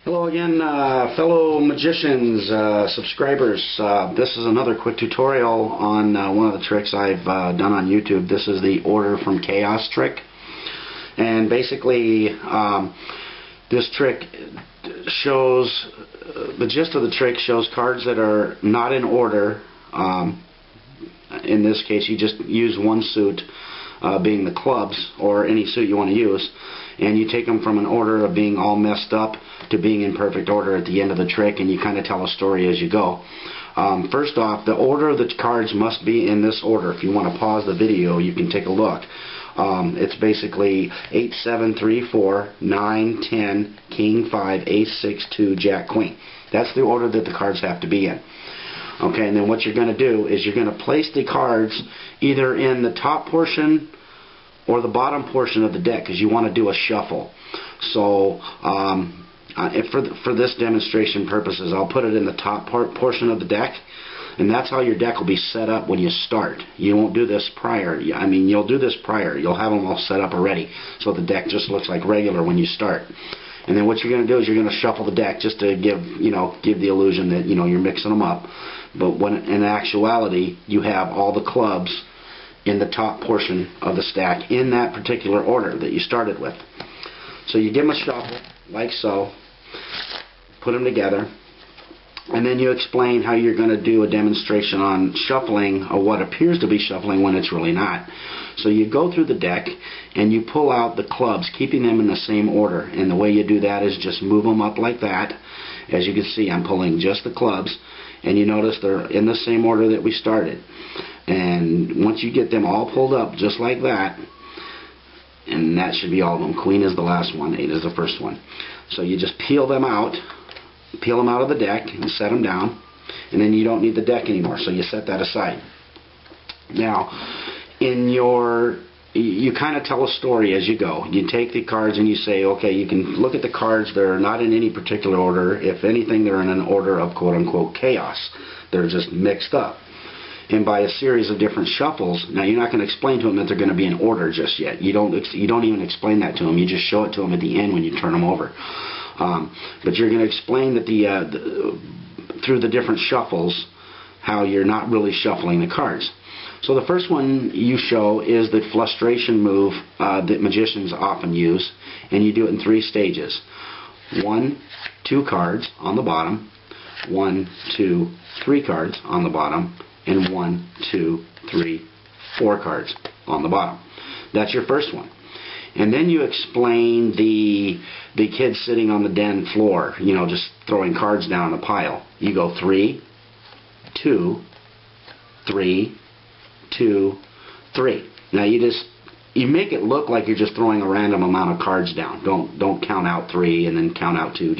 Hello again, fellow magicians, subscribers. This is another quick tutorial on one of the tricks I've done on YouTube. This is the Order from Chaos trick. And basically, this trick shows, the gist of the trick shows cards that are not in order. In this case, you just use one suit, being the clubs, or any suit you want to use, and you take them from an order of being all messed up to being in perfect order at the end of the trick, and you kind of tell a story as you go. First off, the order of the cards must be in this order. If you want to pause the video, you can take a look. It's basically 8, 7, 3, 4, 9, 10, King, 5, Ace, 6, 2, Jack, Queen. That's the order that the cards have to be in. Okay, and then what you're going to do is you're going to place the cards either in the top portion or the bottom portion of the deck, because you want to do a shuffle. So for this demonstration purposes, I'll put it in the top portion of the deck, and that's how your deck will be set up when you start. You won't do this prior. I mean, you'll do this prior. You'll have them all set up already, so the deck just looks like regular when you start. And then what you're going to do is you're going to shuffle the deck just to give the illusion that you're mixing them up. But when in actuality you have all the clubs in the top portion of the stack in that particular order that you started with. So you give them a shuffle like so, put them together, and then you explain how you're going to do a demonstration on shuffling, or what appears to be shuffling when it's really not. So you go through the deck and you pull out the clubs, keeping them in the same order. And the way you do that is just move them up like that. As you can see, I'm pulling just the clubs, and you notice they're in the same order that we started. And once you get them all pulled up just like that, and that should be all of them. Queen is the last one, 8 is the first one. So you just peel them out of the deck and set them down, and then you don't need the deck anymore, so you set that aside. Now, you kind of tell a story as you go. You take the cards and you say, okay, you can look at the cards. They're not in any particular order. If anything, they're in an order of quote-unquote chaos. They're just mixed up. And by a series of different shuffles, now you're not going to explain to them that they're going to be in order just yet. You don't even explain that to them. You just show it to them at the end when you turn them over. But you're going to explain that through the different shuffles how you're not really shuffling the cards. So the first one you show is the frustration move that magicians often use, and you do it in 3 stages. 1, 2 cards on the bottom, 1, 2, 3 cards on the bottom, and 1, 2, 3, 4 cards on the bottom. That's your first one. And then you explain the kid sitting on the den floor, just throwing cards down in a pile. You go 3, 2, 3, 2, 3. Now you make it look like you're just throwing a random amount of cards down. Don't count out 3 and then count out 2.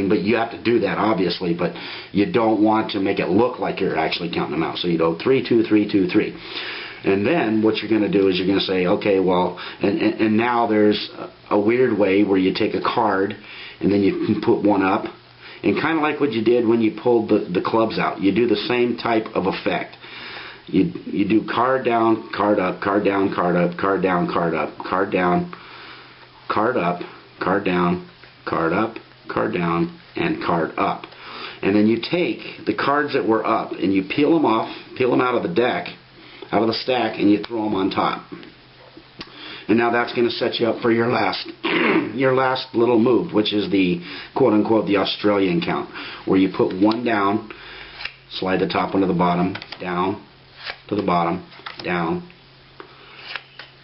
But you have to do that obviously, but you don't want to make it look like you're actually counting them out. So you go 3, 2, 3, 2, 3. And then what you're going to do is you're going to say, okay, well, and now there's a weird way where you take a card and then you can put one up, and kind of like what you did when you pulled the clubs out. You do the same type of effect. You do card down, card up, card down, card up, card down, card up, card down, card up, card down, card up, card down, and card up. And then you take the cards that were up and you peel them out of the deck, out of the stack, and you throw them on top. And now that's going to set you up for your last little move, which is the quote-unquote the Australian count, where you put one down, slide the top one to the bottom, down to the bottom, down,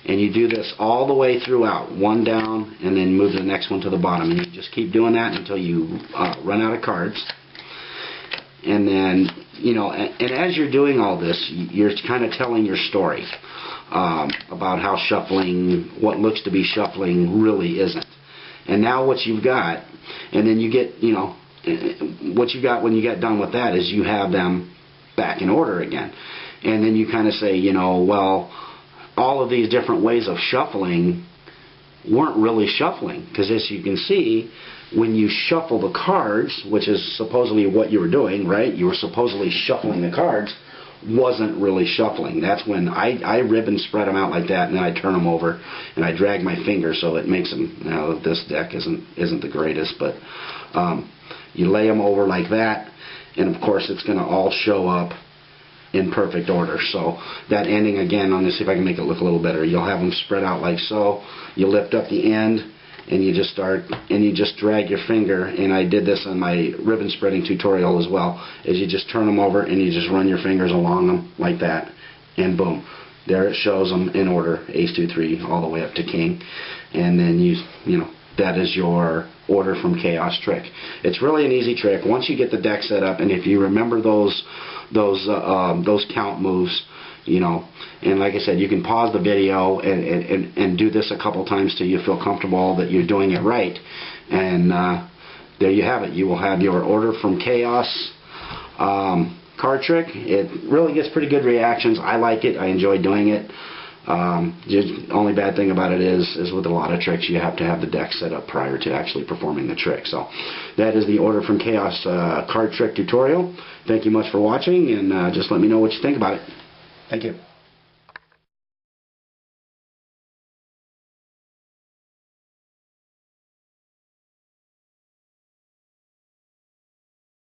and you do this all the way throughout. One down, and then move the next one to the bottom, and you just keep doing that until you run out of cards. And then, and as you're doing all this, you're kind of telling your story about how shuffling, what looks to be shuffling, really isn't. And now what you've got, and then you get, what you got when you get done with that is you have them back in order again. And then you kind of say, well, all of these different ways of shuffling weren't really shuffling, because as you can see, when you shuffle the cards, which is supposedly what you were doing, right? You were supposedly shuffling the cards. wasn't really shuffling. That's when I ribbon spread them out like that, and then I turn them over and I drag my finger so it makes them. Now this deck isn't the greatest, but you lay them over like that, and of course it's going to all show up in perfect order. So that ending again, I'm going to see if I can make it look a little better. You'll have them spread out like so. You lift up the end, and you just start, and you just drag your finger, and I did this on my ribbon spreading tutorial as well, is you just turn them over and you just run your fingers along them like that, and boom, there it shows them in order, ace, 2, 3, all the way up to king. And then you know, that is your order from chaos trick. It's really an easy trick once you get the deck set up, and if you remember those count moves, you know, and like I said, you can pause the video and do this a couple times till you feel comfortable that you're doing it right, and there you have it. You will have your order from chaos card trick. It really gets pretty good reactions. I like it. I enjoy doing it. The only bad thing about it is with a lot of tricks you have to have the deck set up prior to actually performing the trick. So that is the order from chaos card trick tutorial. Thank you much for watching, and just let me know what you think about it. Thank you.